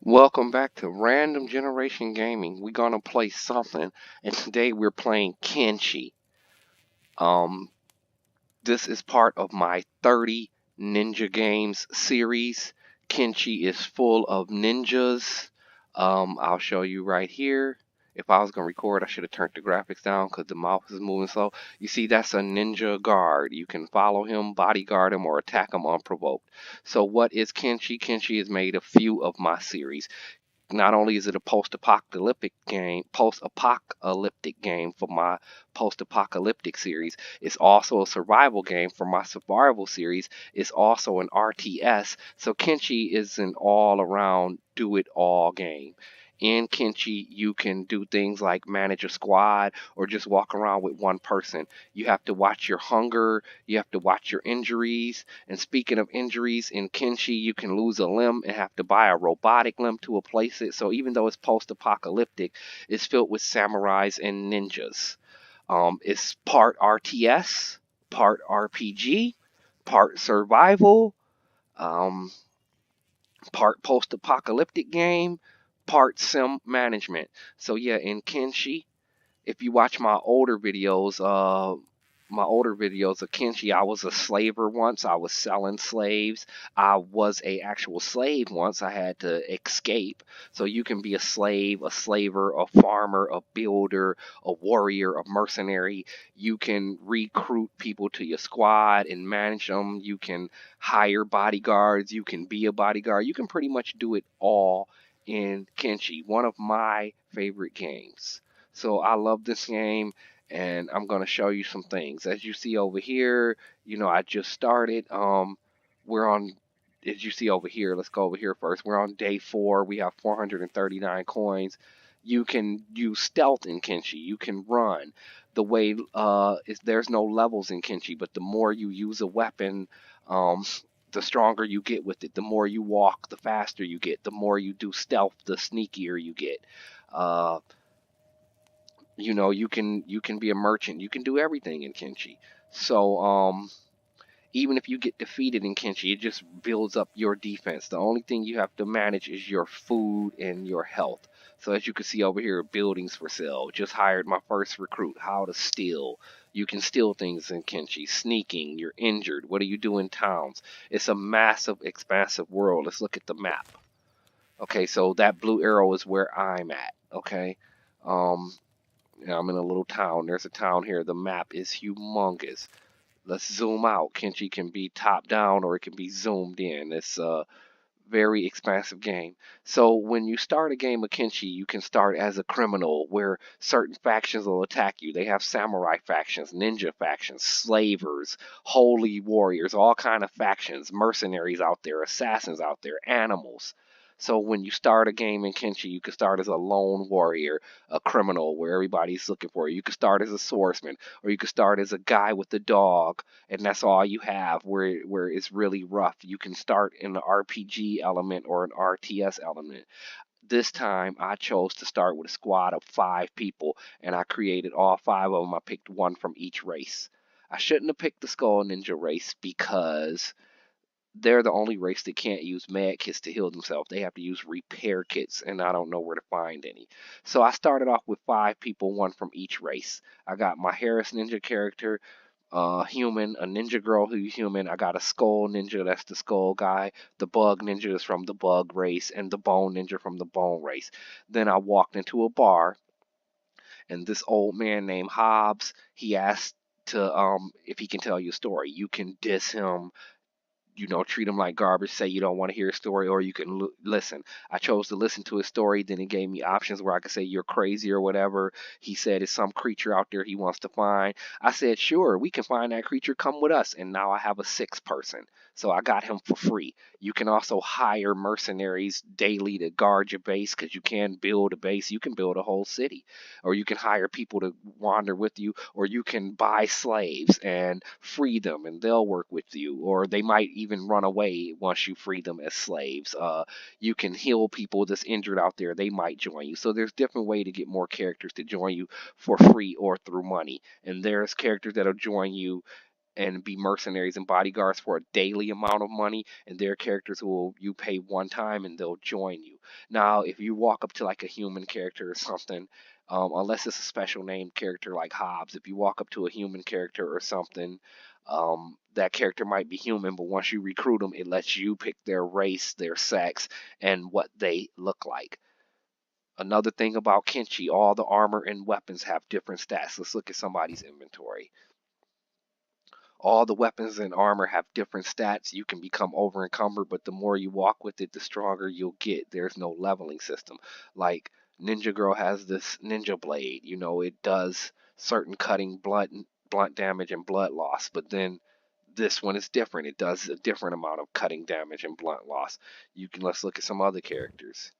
Welcome back to Random Generation Gaming. We're gonna play something, and today we're playing KENSHI. Um, this is part of my 30 Ninja Games series. KENSHI is full of ninjas. I'll show you right here. If I was gonna record, I should have turned the graphics down because the mouse is moving slow. You see, that's a ninja guard. You can follow him, bodyguard him, or attack him unprovoked. So what is KENSHI? KENSHI has made a few of my series. Not only is it a post-apocalyptic game for my post-apocalyptic series, it's also a survival game for my survival series. It's also an RTS. So KENSHI is an all-around do-it-all game. In KENSHI, you can do things like manage a squad or just walk around with one person. You have to watch your hunger, you have to watch your injuries. And speaking of injuries, in KENSHI, you can lose a limb and have to buy a robotic limb to replace it. So even though it's post-apocalyptic, it's filled with samurais and ninjas. It's part RTS, part RPG, part survival, um, part post-apocalyptic game, part sim management. So yeah, in KENSHI, if you watch my older videos of KENSHI, I was a slaver once. I was selling slaves. I was a actual slave once. I had to escape. So you can be a slave, a slaver, a farmer, a builder, a warrior, a mercenary. You can recruit people to your squad and manage them. You can hire bodyguards. You can be a bodyguard. You can pretty much do it all in KENSHI, one of my favorite games. So I love this game, and I'm going to show you some things. As you see over here, I just started. We're on, as you see over here, let's go over here first. We're on day 4. We have 439 coins. You can use stealth in KENSHI. You can run. The way there's no levels in KENSHI, but the more you use a weapon, the stronger you get with it. The more you walk, the faster you get. The more you do stealth, the sneakier you get. Uh, you can be a merchant. You can do everything in KENSHI. So even if you get defeated in KENSHI, it just builds up your defense. The only thing you have to manage is your food and your health. So as you can see over here, buildings for sale. Just hired my first recruit. How to steal. You can steal things in KENSHI. Sneaking. You're injured. What do you do in towns? It's a massive, expansive world. Let's look at the map. Okay, so that blue arrow is where I'm at. Okay. Um, I'm in a little town. There's a town here. The map is humongous. Let's zoom out. KENSHI can be top down or it can be zoomed in. It's a very expansive game. So when you start a game of KENSHI, you can start as a criminal where certain factions will attack you. They have samurai factions, ninja factions, slavers, holy warriors, all kind of factions, mercenaries out there, assassins out there, animals. So when you start a game in KENSHI, you can start as a lone warrior, a criminal where everybody's looking for you. You can start as a swordsman, or you can start as a guy with a dog, and that's all you have where it's really rough. You can start in an RPG element or an RTS element. This time I chose to start with a squad of 5 people, and I created all 5 of them. I picked one from each race. I shouldn't have picked the Skull Ninja race because they're the only race that can't use med kits to heal themselves. They have to use repair kits, and I don't know where to find any. So I started off with 5 people, one from each race. I got my Harris Ninja character, human, a ninja girl who's human. I got a skull ninja, that's the skull guy. The bug ninja is from the bug race, and the bone ninja from the bone race. Then I walked into a bar, and this old man named Hobbs, he asked to if he can tell you a story. You can diss him, treat him like garbage, say you don't want to hear his story, or you can listen. I chose to listen to his story. Then he gave me options where I could say you're crazy or whatever. He said it's some creature out there he wants to find. I said, sure, we can find that creature. Come with us. And now I have a 6th person. So I got him for free. You can also hire mercenaries daily to guard your base because you can build a base. You can build a whole city. Or you can hire people to wander with you. Or you can buy slaves and free them and they'll work with you. Or they might even run away once you free them as slaves. You can heal people that's injured out there. They might join you. So there's different way to get more characters to join you for free or through money. And there's characters that'll join you and be mercenaries and bodyguards for a daily amount of money, and their characters will you pay one time and they'll join you. Now, if you walk up to like a human character or something, unless it's a special named character like Hobbs, if you walk up to a human character or something, that character might be human, but once you recruit them, it lets you pick their race, their sex, and what they look like. Another thing about Kenshi, all the armor and weapons have different stats. Let's look at somebody's inventory. All the weapons and armor have different stats. You can become over encumbered, but the more you walk with it, the stronger you'll get. There's no leveling system. Like Ninja Girl has this ninja blade. You know, it does certain cutting, blunt damage and blood loss, but then this one is different. It does a different amount of cutting damage and blunt loss. Let's look at some other characters'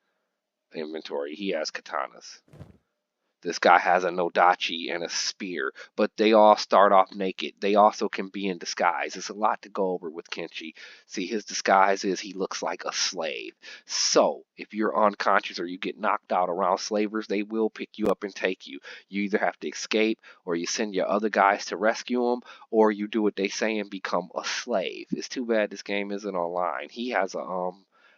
inventory. He has katanas. This guy has a Nodachi and a spear, but they all start off naked. They also can be in disguise. It's a lot to go over with Kenshi. See, his disguise is he looks like a slave. So, if you're unconscious or you get knocked out around slavers, they will pick you up and take you. You either have to escape, or you send your other guys to rescue them, or you do what they say and become a slave. It's too bad this game isn't online. He has a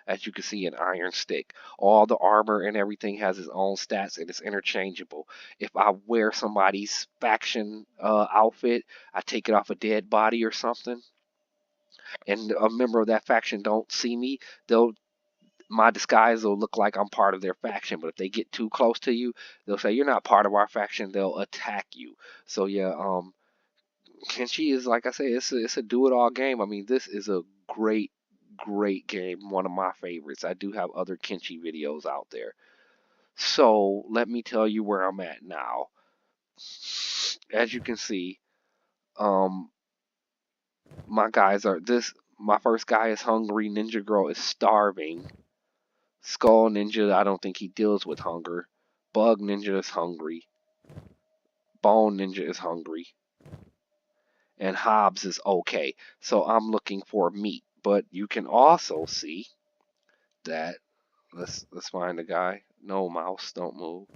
as you can see, an iron stick. All the armor and everything has its own stats and it's interchangeable. If I wear somebody's faction outfit, I take it off a dead body or something, and a member of that faction don't see me, they'll my disguise will look like I'm part of their faction. But if they get too close to you, they'll say you're not part of our faction. They'll attack you. So yeah, Kenshi is, like I say, it's a do-it-all game. I mean, this is a great game, one of my favorites. I do have other Kenshi videos out there. So let me tell you where I'm at now. As you can see, um, my first guy is hungry. Ninja Girl is starving. Skull Ninja, I don't think he deals with hunger. Bug Ninja is hungry. Bone Ninja is hungry. And Hobbs is okay. So I'm looking for meat. But you can also see that let's find the guy. No, mouse, don't move.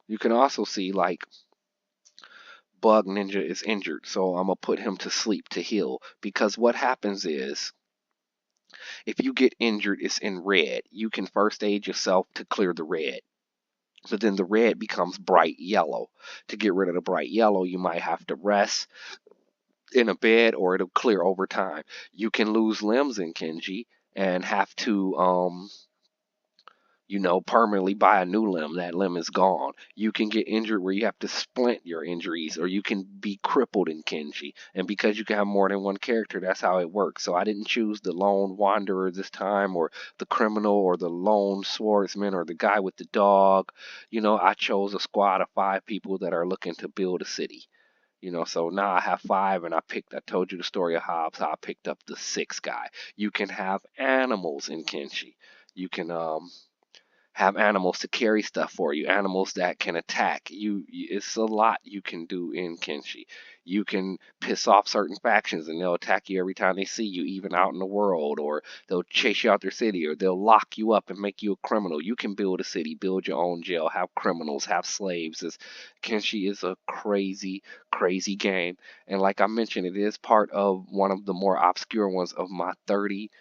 You can also see like Bug Ninja is injured, so I'm gonna put him to sleep to heal. Because what happens is, if you get injured, it's in red. You can first aid yourself to clear the red. But then the red becomes bright yellow. To get rid of the bright yellow, you might have to rest in a bed or it'll clear over time. You can lose limbs in Kenshi and have to permanently buy a new limb. That limb is gone. You can get injured where you have to splint your injuries, or you can be crippled in Kenshi. And because you can have more than one character, that's how it works. So I didn't choose the lone wanderer this time, or the criminal, or the lone swordsman, or the guy with the dog. I chose a squad of 5 people that are looking to build a city. So now I have 5, and I told you the story of Hobbs, how I picked up the 6th guy. You can have animals in Kenshi. You can have animals to carry stuff for you, animals that can attack you. It's a lot you can do in Kenshi. You can piss off certain factions and they'll attack you every time they see you, even out in the world, or they'll chase you out their city, or they'll lock you up and make you a criminal. You can build a city, build your own jail, have criminals, have slaves. Kenshi is a crazy game, and like I mentioned, it is part of one of the more obscure ones of my 30.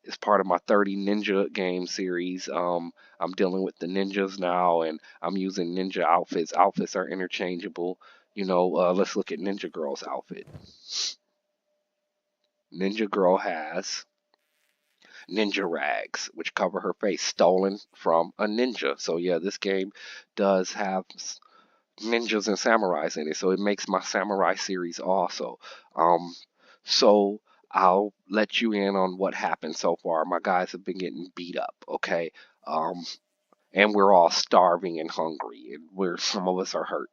It's part of my 30 ninja game series. I'm dealing with the ninjas now, and I'm using ninja outfits. Outfits are interchangeable. Let's look at Ninja Girl's outfit. Ninja Girl has ninja rags, which cover her face, stolen from a ninja. So yeah, this game does have ninjas and samurais in it, so it makes my samurai series also. So I'll let you in on what happened so far. My guys have been getting beat up, okay? And we're all starving and hungry, and some of us are hurt.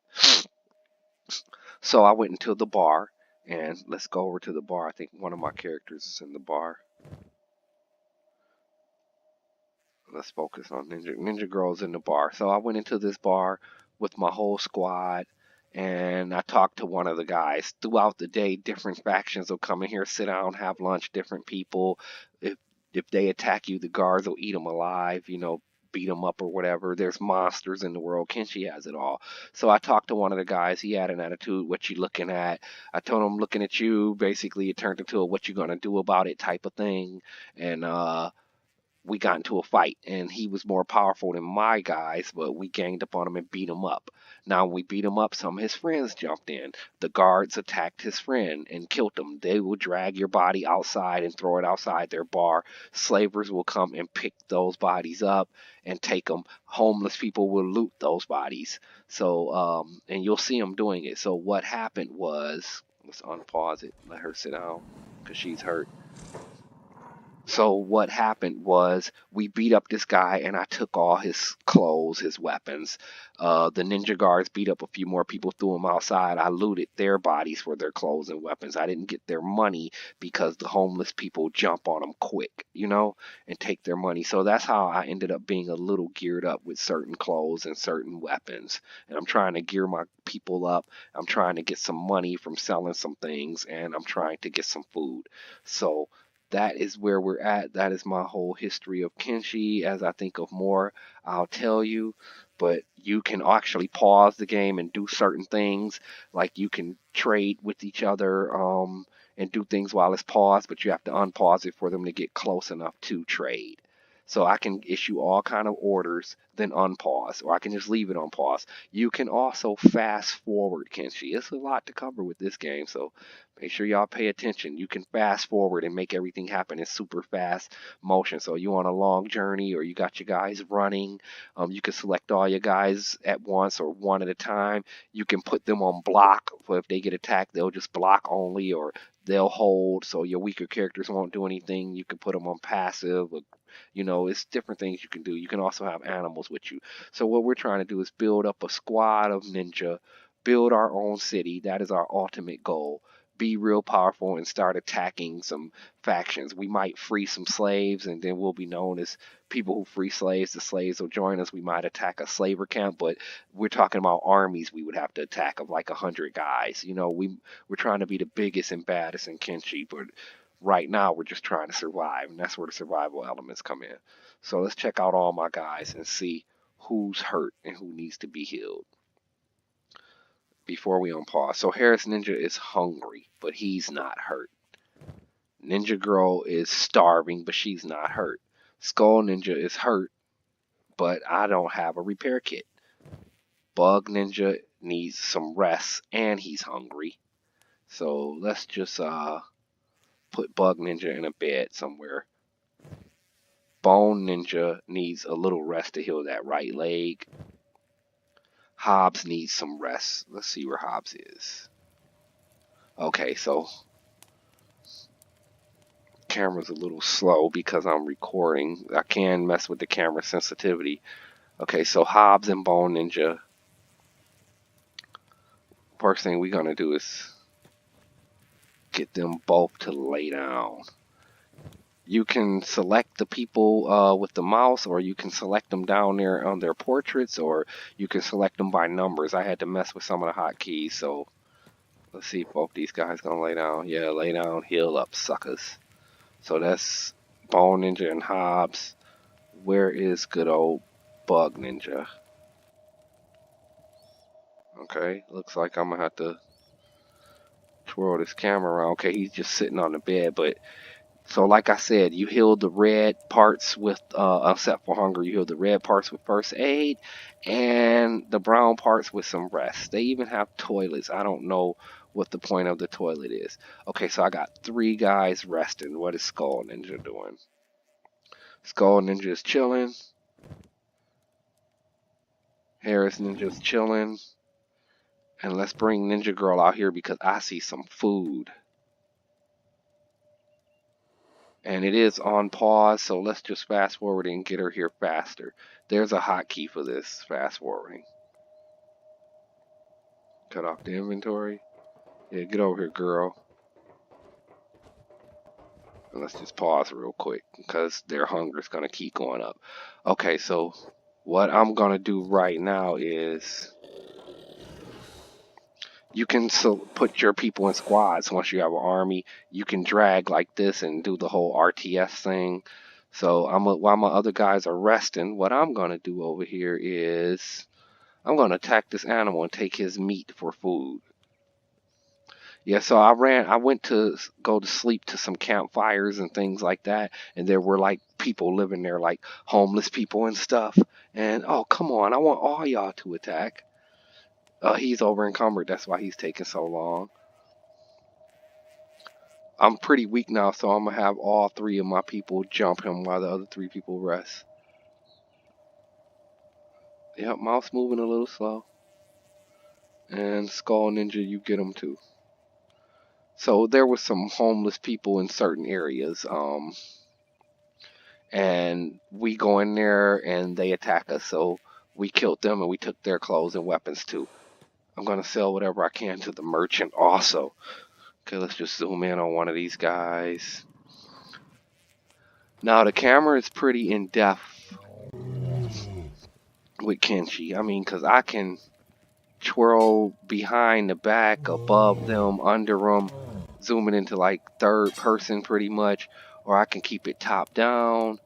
So I went into the bar, and let's go over to the bar. I think one of my characters is in the bar. Let's focus on Ninja Girl's in the bar. So I went into this bar with my whole squad, and I talked to one of the guys. Throughout the day, different factions will come in here, sit down, have lunch, different people. If they attack you, the guards will eat them alive, beat them up or whatever. There's monsters in the world. Kenshi has it all. So I talked to one of the guys. He had an attitude, what you looking at? I told him, looking at you. Basically, it turned into a what you gonna do about it type of thing. And we got into a fight, and he was more powerful than my guys, but we ganged up on him and beat him up. Now, when we beat him up, some of his friends jumped in. The guards attacked his friend and killed him. They will drag your body outside and throw it outside their bar. Slavers will come and pick those bodies up and take them. Homeless people will loot those bodies. So, and you'll see them doing it. So what happened was, let's unpause it, let her sit down, because she's hurt. So what happened was we beat up this guy, and I took all his clothes, his weapons. The ninja guards beat up a few more people, threw them outside. I looted their bodies for their clothes and weapons. I didn't get their money because the homeless people jump on them quick, you know, and take their money. So that's how I ended up being a little geared up with certain clothes and certain weapons. And I'm trying to gear my people up. I'm trying to get some money from selling some things, and I'm trying to get some food. So that is where we're at. That is my whole history of Kenshi. As I think of more, I'll tell you. But you can actually pause the game and do certain things. Like you can trade with each other and do things while it's paused, but you have to unpause it for them to get close enough to trade. So I can issue all kind of orders, then unpause, or I can just leave it on pause. You can also fast forward Kenshi. It's a lot to cover with this game, so make sure y'all pay attention. You can fast forward and make everything happen in super fast motion. So you on a long journey, or you got your guys running, you can select all your guys at once or one at a time. You can put them on block, so if they get attacked, they'll just block only, or they'll hold, so your weaker characters won't do anything. You can put them on passive, or, you know, it's different things you can do. You can also have animals with you. So what we're trying to do is build up a squad of ninja, build our own city. That is our ultimate goal. Be real powerful and start attacking some factions. We might free some slaves, and then we'll be known as people who free slaves. The slaves will join us. We might attack a slaver camp, but we're talking about armies we would have to attack of like 100 guys. You know, we're trying to be the biggest and baddest in Kenshi, but right now we're just trying to survive, and that's where the survival elements come in. So let's check out all my guys and see who's hurt and who needs to be healed before we unpause. So Harris Ninja is hungry, but he's not hurt. Ninja Girl is starving, but she's not hurt. Skull Ninja is hurt, but I don't have a repair kit. Bug Ninja needs some rest, and he's hungry. So let's just put Bug Ninja in a bed somewhere. Bone Ninja needs a little rest to heal that right leg. Hobbs needs some rest. Let's see where Hobbs is. Okay, so camera's a little slow because I'm recording. I can mess with the camera sensitivity. Okay, so Hobbs and Bone Ninja. First thing we're gonna do is get them both to lay down. You can select the people with the mouse, or you can select them down there on their portraits, or you can select them by numbers. I had to mess with some of the hotkeys, so let's see if both these guys gonna lay down. Yeah, lay down, heal up, suckers. So that's Bone Ninja and Hobbs. Where is good old Bug Ninja? Okay, looks like I'm gonna have to twirl this camera around. Okay, he's just sitting on the bed, but so like I said, you heal the red parts with, except for hunger, you heal the red parts with first aid, and the brown parts with some rest. They even have toilets. I don't know what the point of the toilet is. Okay, so I got 3 guys resting. What is Skull Ninja doing? Skull Ninja is chilling. Harris Ninja's chilling. And let's bring Ninja Girl out here because I see some food. And it is on pause, so let's just fast forward and get her here faster. There's a hotkey for this fast forwarding. Cut off the inventory. Yeah, get over here, girl. And let's just pause real quick because their hunger is going to keep going up. Okay, so what I'm going to do right now is you can put your people in squads. Once you have an army, you can drag like this and do the whole RTS thing. So while my other guys are resting, what I'm gonna do over here is I'm gonna attack this animal and take his meat for food. Yeah, so I went to go to sleep to some campfires and things like that, and there were like people living there, like homeless people and stuff. And oh, come on, I want all y'all to attack. He's over encumbered, that's why he's taking so long. I'm pretty weak now, so I'm gonna have all three of my people jump him while the other three people rest. Yep, mouse moving a little slow. And Skull Ninja, you get him too. So there were some homeless people in certain areas, and we go in there and they attack us. So we killed them and we took their clothes and weapons too. I'm gonna sell whatever I can to the merchant also. Okay, let's just zoom in on one of these guys. Now the camera is pretty in depth with KENSHI. I mean, cause I can twirl behind the back, above them, under them, zooming into like third person pretty much, or I can keep it top down.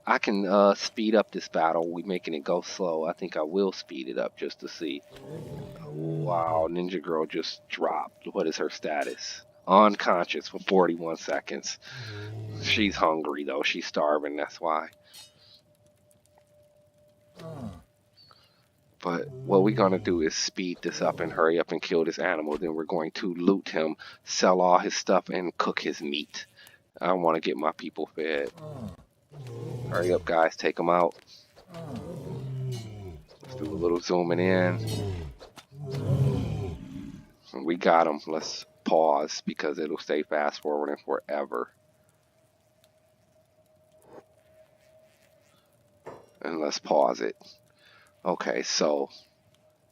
I can speed up this battle. We making it go slow. I think I will speed it up just to see. Wow, Ninja Girl just dropped. What is her status? Unconscious for 41 seconds. She's hungry though. She's starving. That's why. But what we're going to do is speed this up and hurry up and kill this animal. Then we're going to loot him, sell all his stuff, and cook his meat. I want to get my people fed. Hurry up, guys. Take them out. Let's do a little zooming in. We got him. Let's pause because it'll stay fast forwarding forever. And let's pause it. Okay, so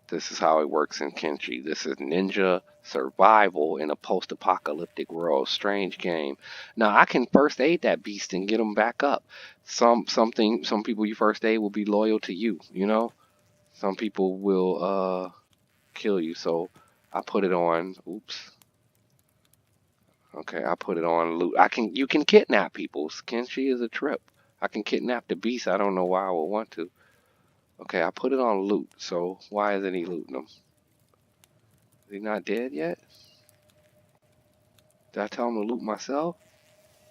this is how it works in KENSHI. This is ninja survival in a post-apocalyptic world. Strange game. Now I can first aid that beast and get him back up. Some people you first aid will be loyal to you. You know, some people will kill you. So I put it on. Oops. Okay, I put it on loot. You can kidnap people. KENSHI is a trip. I can kidnap the beast. I don't know why I would want to. Okay, I put it on loot, so why isn't he looting them? Is he not dead yet? Did I tell him to loot myself?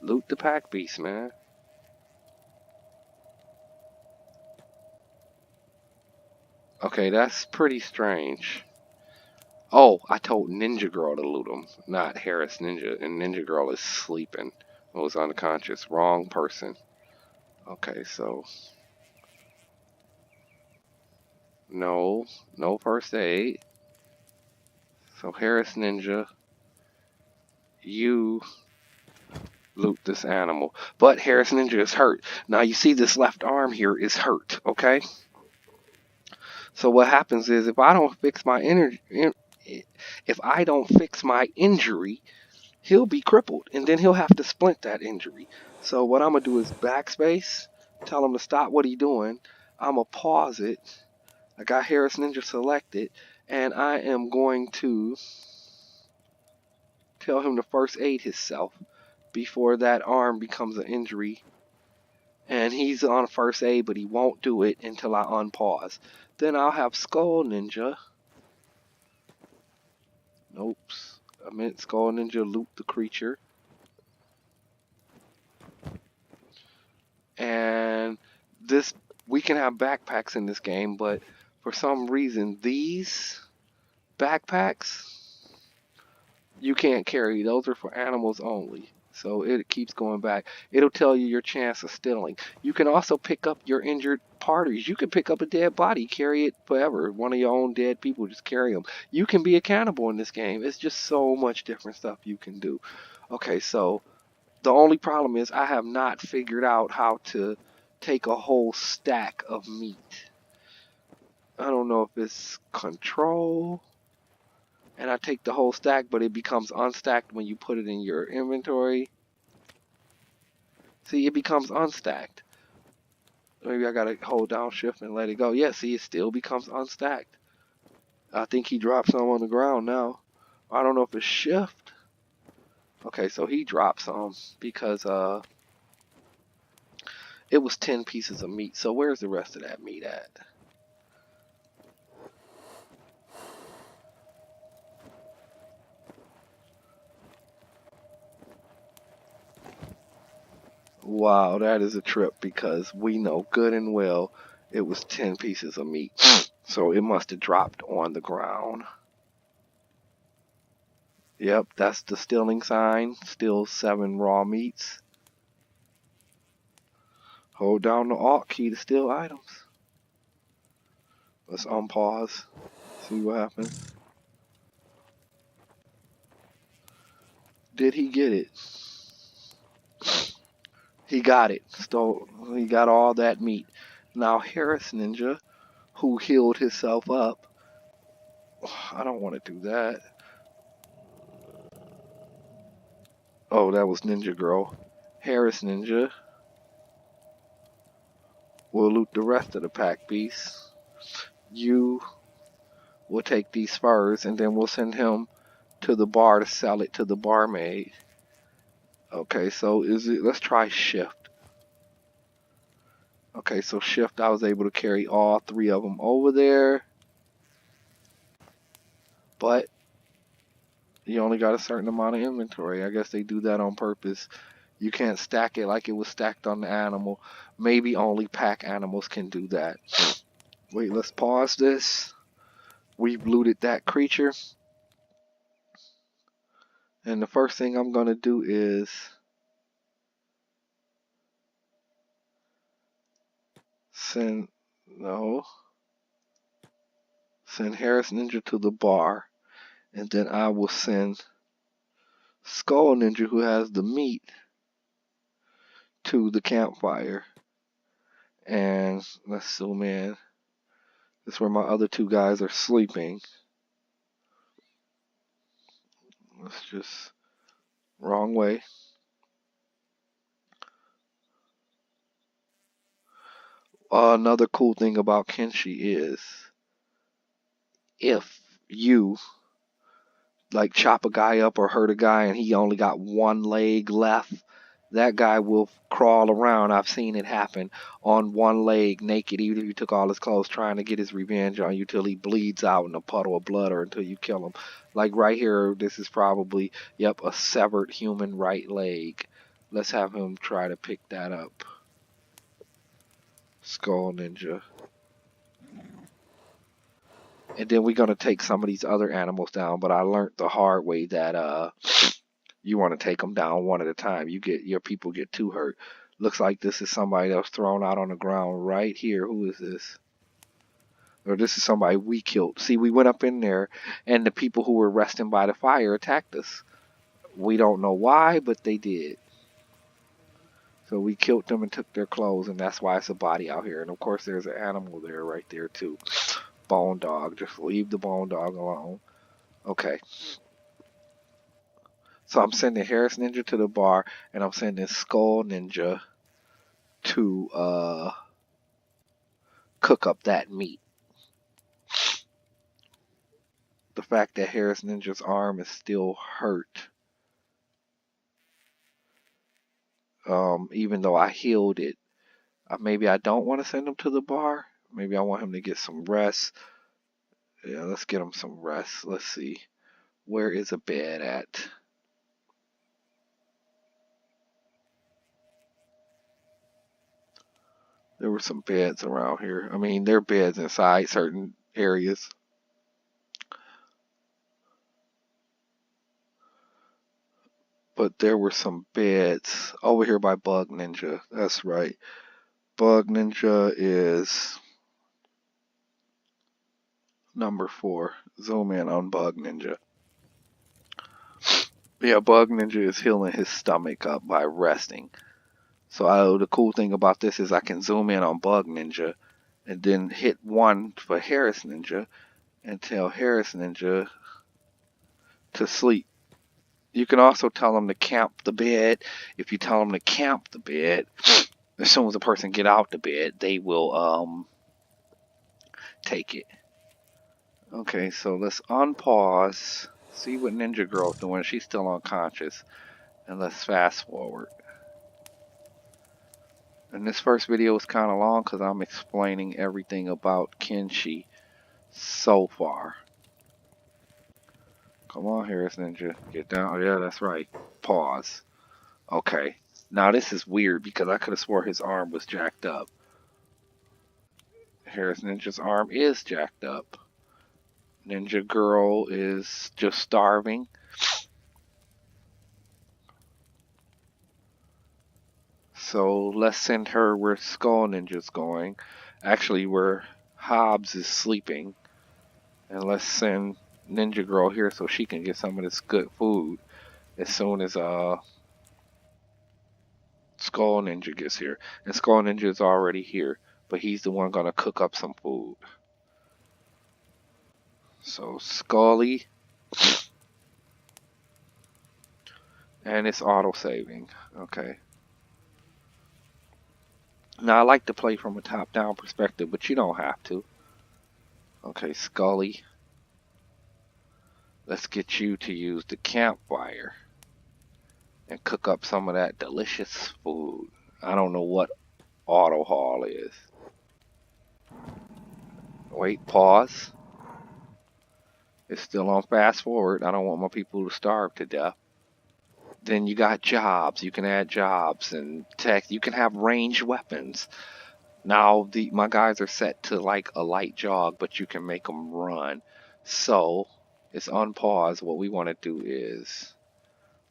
Loot the pack beast, man. Okay, that's pretty strange. Oh, I told Ninja Girl to loot him, not Harris Ninja, and Ninja Girl is sleeping. I was unconscious. Wrong person. Okay, so... No first aid. So Harris Ninja, you loot this animal. But Harris Ninja is hurt. Now you see this left arm here is hurt, okay? So what happens is if I don't fix my injury, he'll be crippled and then he'll have to splint that injury. So what I'm gonna do is backspace, tell him to stop what he's doing. I'm gonna pause it. I got Harris Ninja selected, and I am going to tell him to first aid himself before that arm becomes an injury. And he's on first aid, but he won't do it until I unpause. Then I'll have Skull Ninja. Nope. I meant Skull Ninja loot the creature. And this, we can have backpacks in this game, but for some reason these backpacks you can't carry. Those are for animals only. So it keeps going back. It'll tell you your chance of stealing. You can also pick up your injured parties. You can pick up a dead body, carry it forever. One of your own dead people, just carry them. You can be a cannibal in this game. It's just so much different stuff you can do. Okay, so the only problem is I have not figured out how to take a whole stack of meat. I don't know if it's control. And I take the whole stack, but it becomes unstacked when you put it in your inventory. See, it becomes unstacked. Maybe I gotta hold down shift and let it go. Yeah, see, it still becomes unstacked. I think he dropped some on the ground now. I don't know if it's shift. Okay, so he dropped some because It was 10 pieces of meat. So where's the rest of that meat at? Wow, that is a trip because we know good and well it was 10 pieces of meat. So it must have dropped on the ground. Yep, that's the stealing sign. Still 7 raw meats. Hold down the Alt key to steal items. Let's unpause. See what happens. Did he get it? He got it. He got all that meat. Now Harris Ninja, who healed himself up. I don't want to do that. Oh, that was Ninja Girl. Harris Ninja will loot the rest of the pack beasts. You will take these furs and then we'll send him to the bar to sell it to the barmaid. Okay, so let's try shift. Okay, so shift, I was able to carry all 3 of them over there. But you only got a certain amount of inventory. I guess they do that on purpose. You can't stack it like it was stacked on the animal. Maybe only pack animals can do that. Wait, let's pause this. We've looted that creature. And the first thing I'm going to do is send Harris Ninja to the bar. And then I will send Skull Ninja, who has the meat, to the campfire. And let's zoom in. This is where my other 2 guys are sleeping. Let's just... wrong way. Another cool thing about Kenshi is if you like chop a guy up or hurt a guy and he only got 1 leg left, that guy will crawl around. I've seen it happen on 1 leg naked, even if you took all his clothes, trying to get his revenge on you till he bleeds out in a puddle of blood or until you kill him. Like right here, this is probably, yep, a severed human right leg. Let's have him try to pick that up. Skull Ninja. And then we're going to take some of these other animals down, but I learned the hard way that you want to take them down one at a time. Your people get too hurt. Looks like this is somebody that was thrown out on the ground right here. Who is this? Or this is somebody we killed. See, we went up in there and the people who were resting by the fire attacked us. We don't know why, but they did. So we killed them and took their clothes, and that's why it's a body out here. And of course there's an animal there right there too. Bone dog. Just leave the bone dog alone. Okay. So I'm sending Harris Ninja to the bar, and I'm sending Skull Ninja to cook up that meat. The fact that Harris Ninja's arm is still hurt, even though I healed it, maybe I don't want to send him to the bar. Maybe I want him to get some rest. Yeah, let's get him some rest. Let's see. Where is a bed at? There were some beds around here. I mean, there are beds inside certain areas. But there were some beds over here by Bug Ninja. That's right. Bug Ninja is number 4. Zoom in on Bug Ninja. Yeah, Bug Ninja is healing his stomach up by resting. So the cool thing about this is I can zoom in on Bug Ninja and then hit 1 for Harris Ninja and tell Harris Ninja to sleep. You can also tell them to camp the bed. If you tell them to camp the bed, as soon as the person get out the bed, they will take it. Okay, so let's unpause. See what Ninja Girl's doing. She's still unconscious. And let's fast forward. And this first video is kind of long because I'm explaining everything about KENSHI so far. Come on, Harris Ninja. Get down. Oh, yeah, that's right. Pause. Okay. Now this is weird because I could have swore his arm was jacked up. Harris Ninja's arm is jacked up. Ninja Girl is just starving. So let's send her where Skull Ninja's going. Actually, where Hobbs is sleeping. And let's send Ninja Girl here so she can get some of this good food as soon as Skull Ninja gets here. And Skull Ninja is already here, but he's the one gonna cook up some food. So Scully, and it's auto saving. Okay. Now I like to play from a top-down perspective, but you don't have to. Okay, Scully. Let's get you to use the campfire and cook up some of that delicious food. I don't know what auto haul is. Wait, pause. It's still on fast forward. I don't want my people to starve to death. Then you got jobs. You can add jobs and tech. You can have ranged weapons. Now my guys are set to like a light jog, but you can make them run. So it's on pause. What we want to do is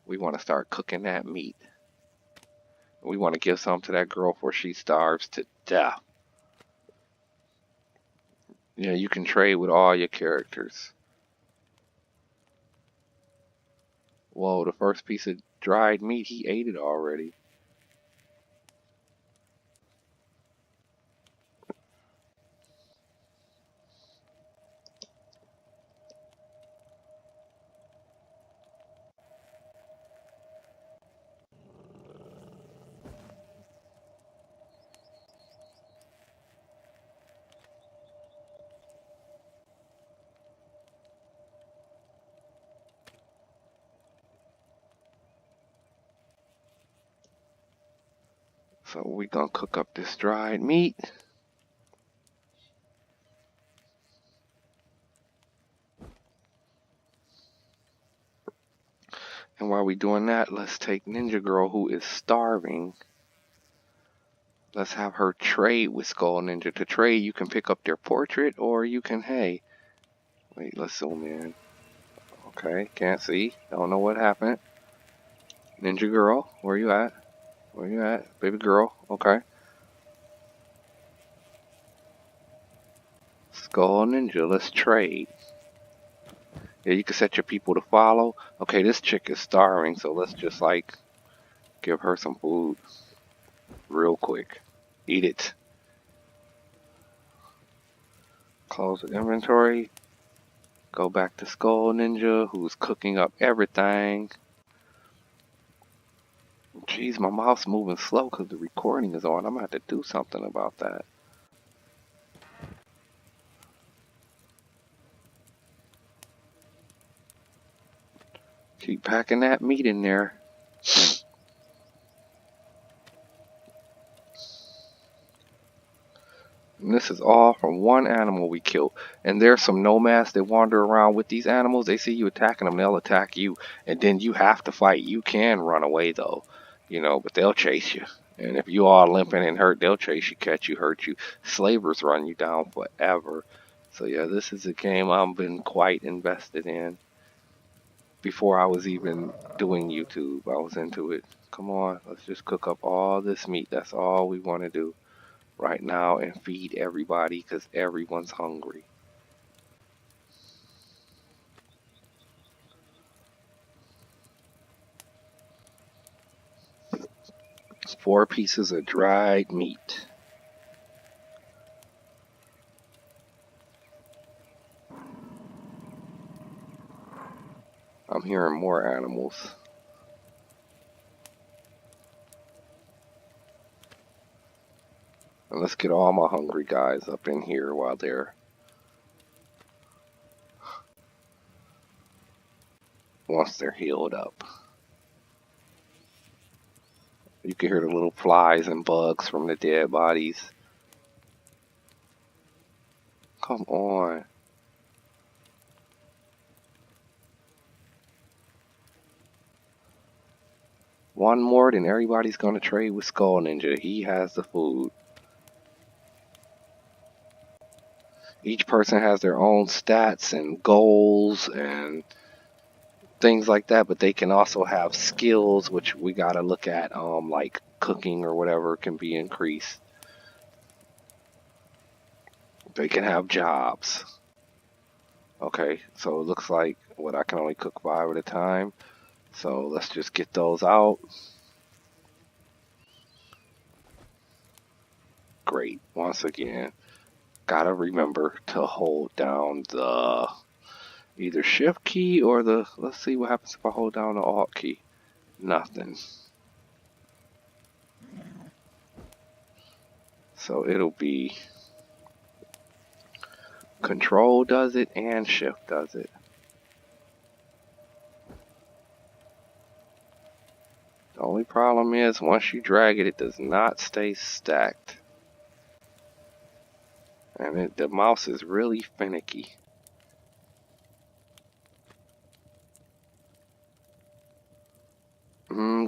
we want to start cooking that meat. We want to give some to that girl before she starves to death. Yeah, you can trade with all your characters. Whoa, the first piece of dried meat, he ate it already. So we're gonna cook up this dried meat. And while we're doing that, let's take Ninja Girl, who is starving. Let's have her trade with Skull Ninja. To trade, you can pick up their portrait, or you can, hey, wait, let's zoom in. Okay, can't see. Don't know what happened. Ninja Girl, where you at? Where you at? Baby girl, okay. Skull Ninja, let's trade. Yeah, you can set your people to follow. Okay, this chick is starving, so let's just like give her some food real quick. Eat it. Close the inventory. Go back to Skull Ninja, who's cooking up everything. Jeez, my mouse moving slow because the recording is on. I'm gonna have to do something about that. Keep packing that meat in there. And this is all from one animal we killed. And there's some nomads that wander around with these animals. They see you attacking them, they'll attack you. And then you have to fight. You can run away though, you know, but they'll chase you. And if you are limping and hurt, they'll chase you, catch you, hurt you. Slavers run you down forever. So yeah, this is a game I've been quite invested in. Before I was even doing YouTube, I was into it. Come on, let's just cook up all this meat. That's all we want to do right now and feed everybody because everyone's hungry. It's 4 pieces of dried meat. I'm hearing more animals. And let's get all my hungry guys up in here while they're once they're healed up. can hear the little flies and bugs from the dead bodies. Come on. One more, then everybody's gonna trade with Skull Ninja. He has the food. Each person has their own stats and goals and things like that, but they can also have skills, which we gotta look at, like cooking or whatever can be increased. They can have jobs. Okay, so it looks like what I can only cook 5 at a time. So let's just get those out. Great. Once again, gotta remember to hold down the either shift key or the, let's see what happens if I hold down the alt key. Nothing. So it'll be control does it and shift does it. The only problem is once you drag it, it does not stay stacked. And the mouse is really finicky.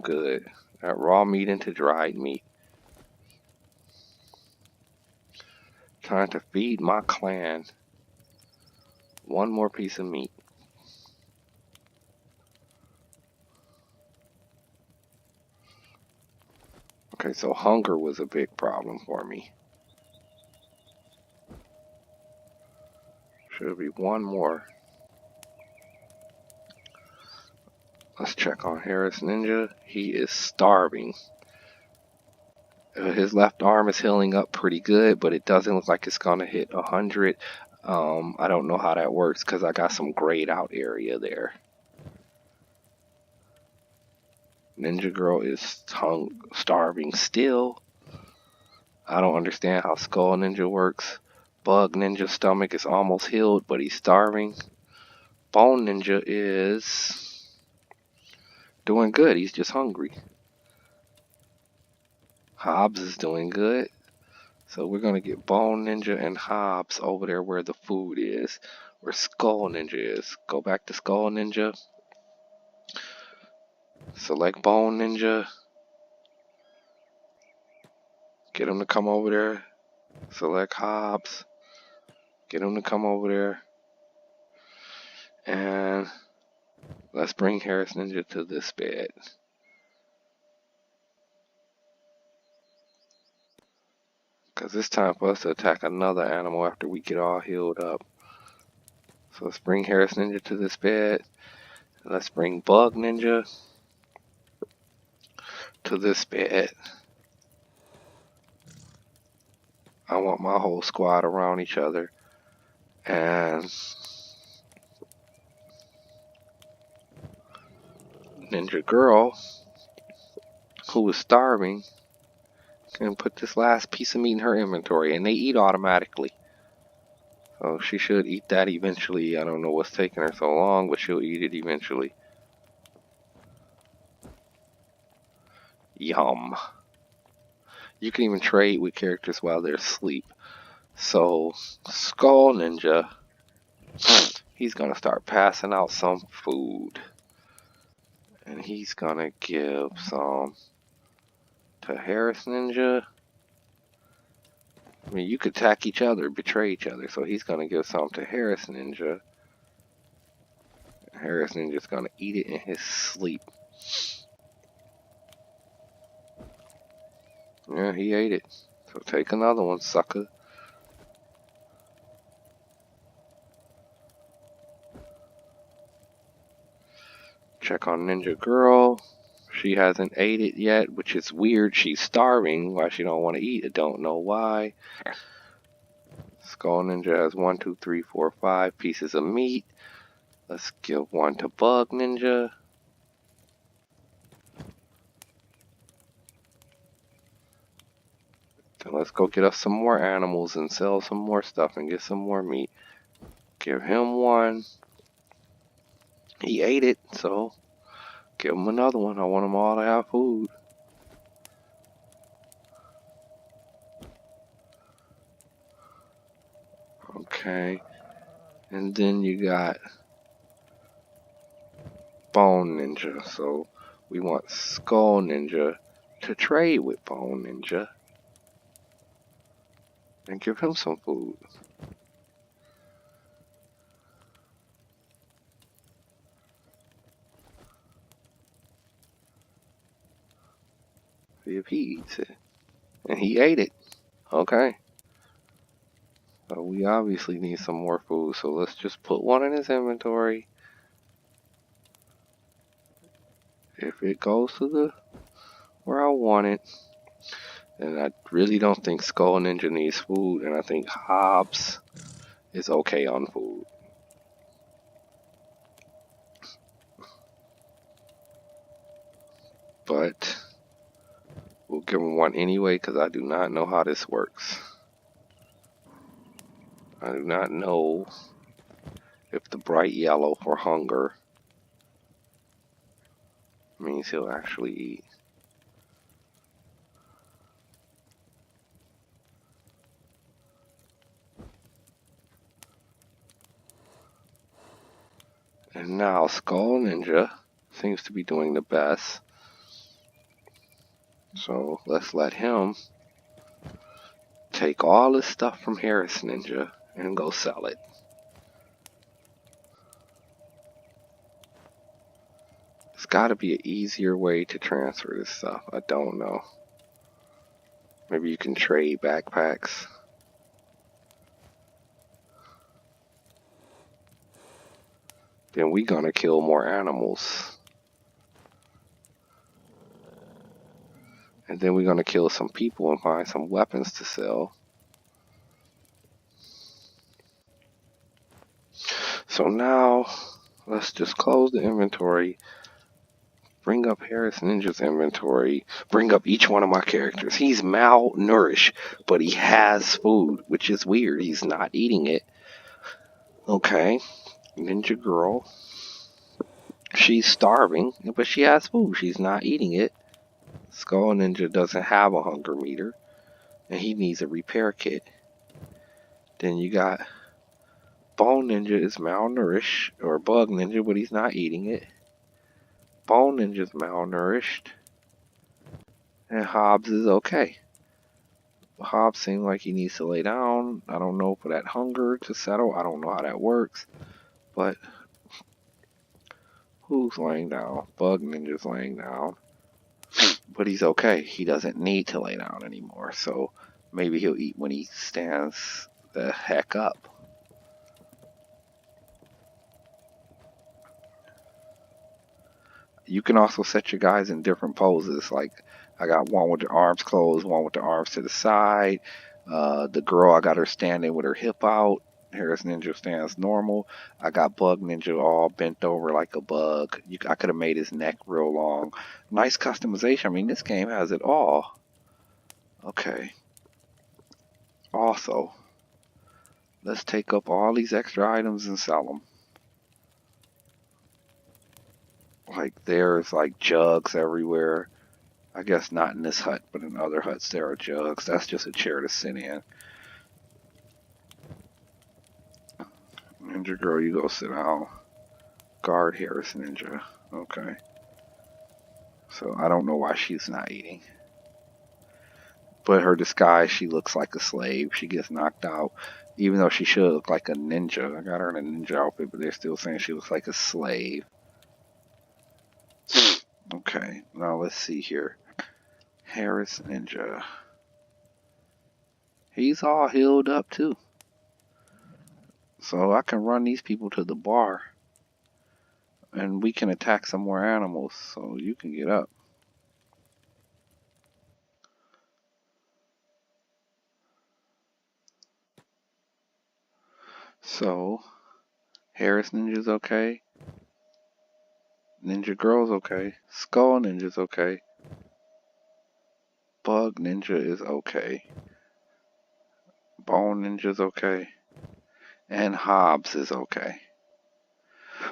Good. That raw meat into dried meat. Trying to feed my clan one more piece of meat. Okay, so hunger was a big problem for me. Should be one more. Let's check on Harris Ninja. He is starving. His left arm is healing up pretty good, but it doesn't look like it's gonna hit 100. I don't know how that works because I got some grayed out area there. Ninja Girl is starving still. I don't understand how Skull Ninja works. Bug Ninja's stomach is almost healed, but he's starving. Bone Ninja is doing good. He's just hungry. Hobbs is doing good. So we're going to get Bone Ninja and Hobbs over there where the food is. Where Skull Ninja is. Go back to Skull Ninja. Select Bone Ninja. Get him to come over there. Select Hobbs. Get him to come over there. And let's bring Harris Ninja to this bed. Because it's time for us to attack another animal after we get all healed up. So let's bring Harris Ninja to this bed. Let's bring Bug Ninja to this bed. I want my whole squad around each other. And Ninja Girl, who is starving, can put this last piece of meat in her inventory. And they eat automatically. So she should eat that eventually. I don't know what's taking her so long, but she'll eat it eventually. Yum. You can even trade with characters while they're asleep. So, Skull Ninja, he's gonna start passing out some food. And he's gonna give some to Harris Ninja. I mean, you could attack each other, betray each other. So he's gonna give some to Harris Ninja. Harris Ninja's gonna eat it in his sleep. Yeah, he ate it. So take another one, sucker. Check on Ninja Girl. She hasn't ate it yet, which is weird. She's starving. Why she don't want to eat? I don't know why. Skull Ninja has 1, 2, 3, 4, 5 pieces of meat. Let's give one to Bug Ninja. Then let's go get us some more animals and sell some more stuff and get some more meat. Give him one. He ate it, so give him another one. I want them all to have food. Okay. And then you got Bone Ninja. So we want Skull Ninja to trade with Bone Ninja and give him some food. See if he eats it. And he ate it. Okay. So we obviously need some more food, so let's just put one in his inventory. If it goes to the where I want it, and I really don't think Skull Ninja needs food, and I think Hobbs is okay on food. But we'll give him one anyway, because I do not know how this works. I do not know if the bright yellow for hunger means he'll actually eat. And now Skull Ninja seems to be doing the best. So let's let him take all this stuff from Harris Ninja and go sell it. There's got to be an easier way to transfer this stuff. I don't know. Maybe you can trade backpacks. Then we gonna kill more animals. And then we're gonna kill some people and find some weapons to sell. So now, let's just close the inventory. Bring up Harris Ninja's inventory. Bring up each one of my characters. He's malnourished, but he has food, which is weird. He's not eating it. Okay. Ninja Girl. She's starving, but she has food. She's not eating it. Skull Ninja doesn't have a hunger meter, and he needs a repair kit. Then you got Bone Ninja is malnourished, or Bug Ninja, but he's not eating it. Bone Ninja's malnourished, and Hobbs is okay. Hobbs seems like he needs to lay down. I don't know for that hunger to settle. I don't know how that works, but who's laying down? Bug Ninja's laying down. But he's okay. He doesn't need to lay down anymore. So maybe he'll eat when he stands the heck up. You can also set your guys in different poses. Like I got one with the arms closed, one with the arms to the side. The girl, I got her standing with her hip out. Harris Ninja stands normal. I got Bug Ninja all bent over like a bug. I could have made his neck real long. Nice customization. I mean, this game has it all. Okay. Also, let's take up all these extra items and sell them. Like, there's like jugs everywhere. I guess not in this hut, but in other huts there are jugs. That's just a chair to sit in. Ninja Girl, you go sit down. Guard Harris Ninja. Okay. So I don't know why she's not eating. But her disguise, she looks like a slave. She gets knocked out. Even though she should look like a ninja. I got her in a ninja outfit, but they're still saying she looks like a slave. Okay, now let's see here. Harris Ninja. He's all healed up too. So I can run these people to the bar. And we can attack some more animals. So you can get up. So, Harris Ninja's okay. Ninja Girl's okay. Skull Ninja's okay. Bug Ninja is okay. Bone Ninja's okay. And Hobbs is okay.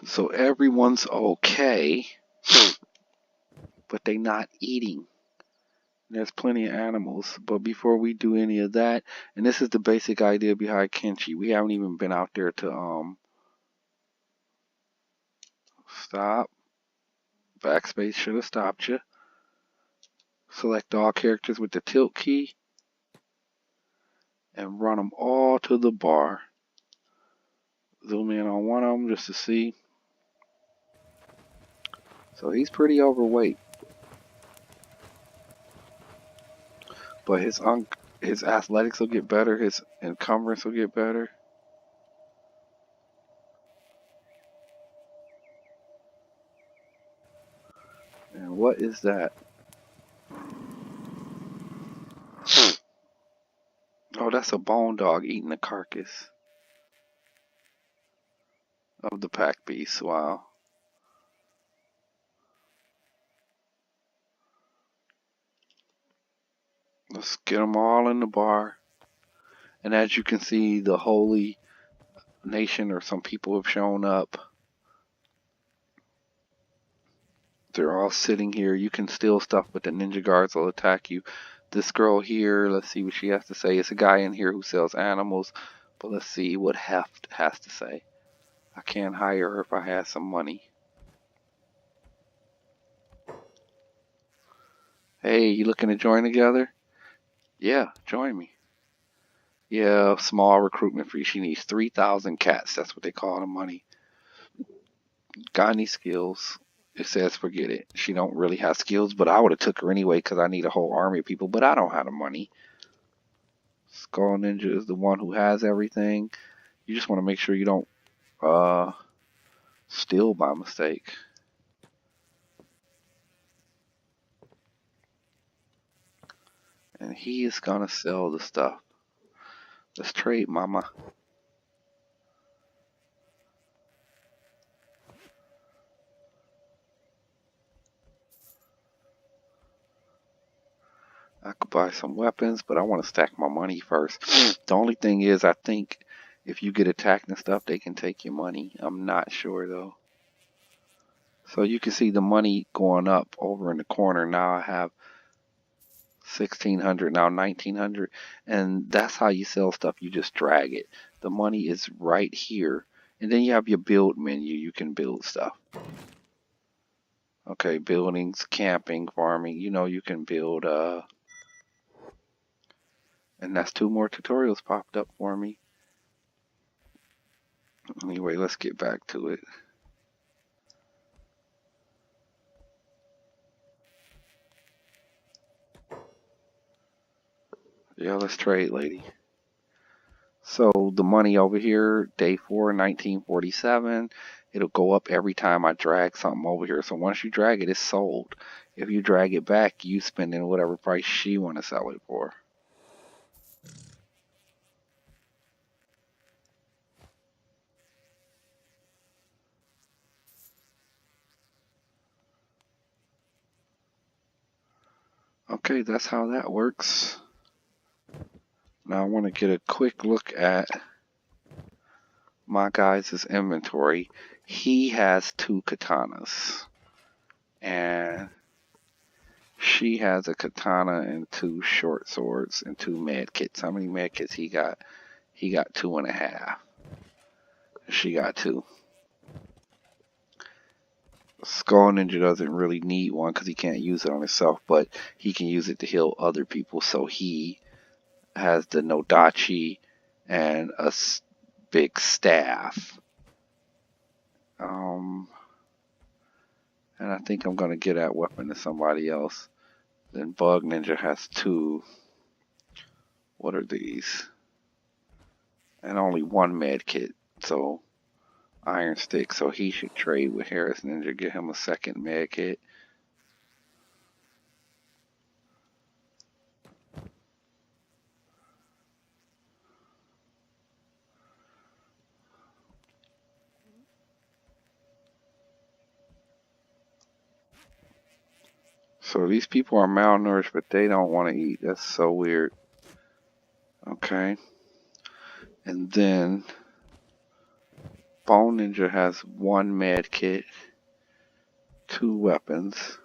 So everyone's okay. But they not eating. There's plenty of animals, but before we do any of that, and this is the basic idea behind KENSHI. We haven't even been out there to stop. Backspace should have stopped you. Select all characters with the tilt key and run them all to the bar. Zoom in on one of them just to see. So he's pretty overweight, but his athletics will get better, his encumbrance will get better. And what is that? Oh, that's a bone dog eating the carcass of the pack beast. Wow. Let's get them all in the bar. And as you can see, the holy nation or some people have shown up. They're all sitting here. You can steal stuff, but the ninja guards will attack you. This girl here, let's see what she has to say. It's a guy in here who sells animals, but let's see what Heft has to say. I can't hire her if I have some money. Hey, you looking to join together? Yeah, join me. Yeah, small recruitment fee. She needs 3,000 cats. That's what they call the money. Got any skills? It says forget it. She don't really have skills, but I would have took her anyway because I need a whole army of people, but I don't have the money. Skull Ninja is the one who has everything. You just want to make sure you don't steal by mistake. And he is gonna sell the stuff. Let's trade, mama. I could buy some weapons, but I want to stack my money first. The only thing is, I think if you get attacked and stuff, they can take your money. I'm not sure though. So you can see the money going up over in the corner. Now I have 1,600, now 1,900, and that's how you sell stuff. You just drag it. The money is right here, and then you have your build menu. You can build stuff. Okay, buildings, camping, farming. You know, you can build. And that's 2 more tutorials popped up for me. Anyway, let's get back to it. Yeah, let's trade, lady. So the money over here, day 4, 1947. It'll go up every time I drag something over here. So once you drag it, it's sold. If you drag it back, you spend in whatever price she want to sell it for. Okay, that's how that works. Now I want to get a quick look at my guy's inventory. He has 2 katanas. And she has a katana and 2 short swords and 2 med kits. How many med kits he got? He got 2.5. She got 2. Skull Ninja doesn't really need one because he can't use it on himself, but he can use it to heal other people. So he has the Nodachi and a big staff. And I think I'm going to get that weapon to somebody else. Then Bug Ninja has 2. What are these? And only 1 med kit. So iron stick. So he should trade with Harris Ninja. Get him a 2nd med kit. So these people are malnourished, but they don't want to eat. That's so weird. Okay. And then Bone Ninja has 1 med kit, 2 weapons,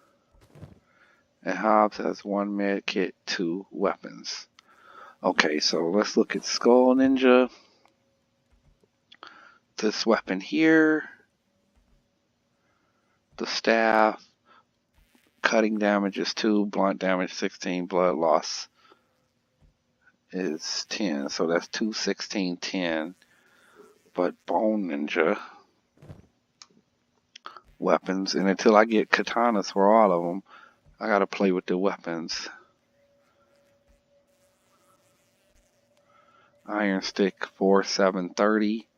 And Hobbs has 1 med kit, 2 weapons. Okay, so let's look at Skull Ninja. This weapon here, the staff, cutting damage is 2, blunt damage 16, blood loss is 10. So that's 2, 16, 10. But Bone Ninja weapons, and until I get katanas for all of them, I gotta play with the weapons. Iron Stick 4, 7, 30.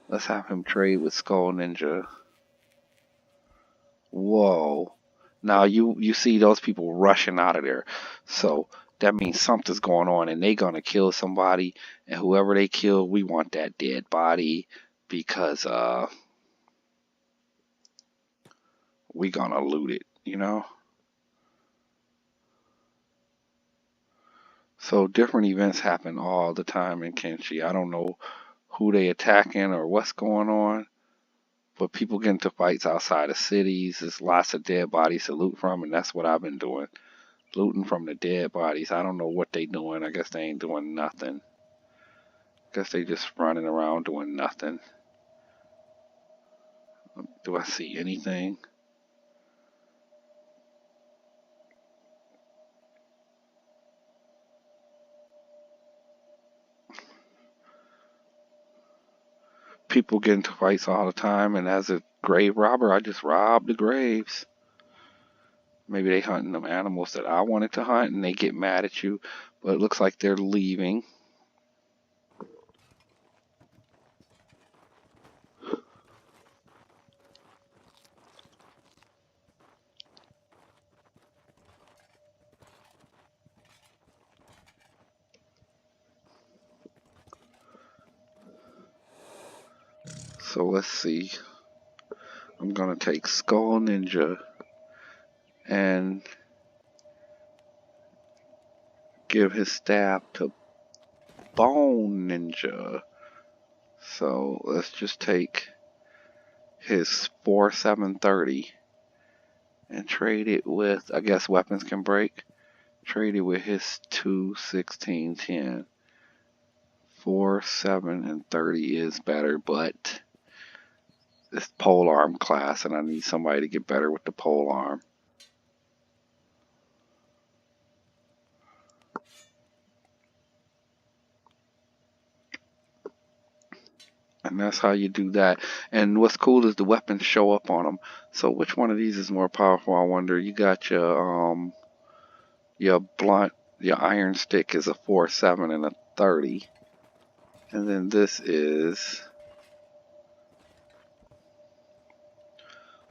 Let's have him trade with Skull Ninja. Whoa. Now you see those people rushing out of there. So that means something's going on and they gonna kill somebody, and whoever they kill, we want that dead body because we gonna loot it, you know? So different events happen all the time in Kenshi. I don't know who they attacking or what's going on, but people get into fights outside of cities. There's lots of dead bodies to loot from, and that's what I've been doing. Looting from the dead bodies. I don't know what they doing. I guess they ain't doing nothing. Guess they just running around doing nothing. Do I see anything? People get into fights all the time, and as a grave robber, I just rob the graves. Maybe they hunting them animals that I wanted to hunt, and they get mad at you, but it looks like they're leaving. So let's see. I'm gonna take Skull Ninja and give his staff to Bone Ninja. So let's just take his 4, 7, 30 and trade it with, I guess weapons can break. Trade it with his 2, 16, 10. 4, 7, and 30 is better, but it's pole arm class, and I need somebody to get better with the pole arm. And that's how you do that. And what's cool is the weapons show up on them. So which one of these is more powerful, I wonder? You got your blunt, your iron stick is a 4, 7, and a 30. And then this is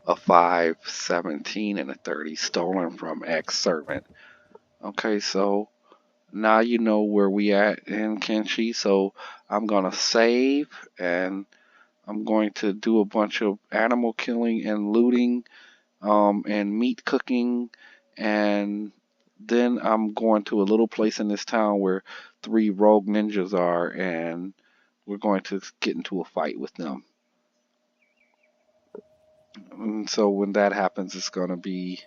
a 5, 17, and a 30, stolen from ex-servant. Okay, so now you know where we at in Kenshi. So I'm gonna save, and I'm going to do a bunch of animal killing and looting, and meat cooking, and then I'm going to a little place in this town where 3 rogue ninjas are, and we're going to get into a fight with them. And so when that happens, it's gonna be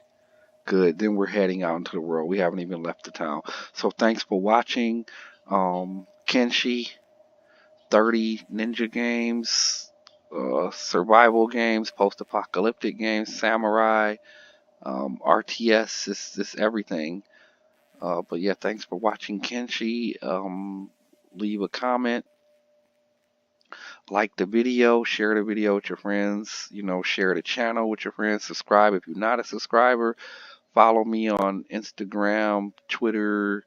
good. Then we're heading out into the world. We haven't even left the town. So thanks for watching. Kenshi, 30 ninja games, survival games, post-apocalyptic games, samurai, RTS, this everything. But yeah, thanks for watching Kenshi. Leave a comment, like the video, share the video with your friends, share the channel with your friends, subscribe if you're not a subscriber. Follow me on Instagram, Twitter,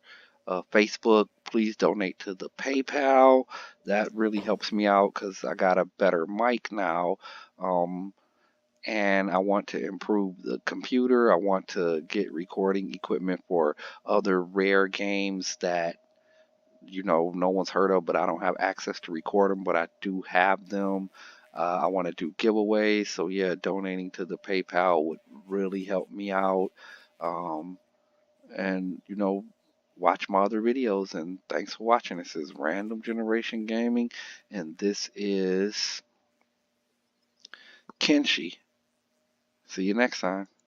Facebook. Please donate to the PayPal. That really helps me out because I got a better mic now. And I want to improve the computer. I want to get recording equipment for other rare games that no one's heard of, but I don't have access to record them, but I do have them. I want to do giveaways, so yeah, donating to the PayPal would really help me out. And watch my other videos, and thanks for watching. This is Random Generation Gaming, and this is Kenshi. See you next time.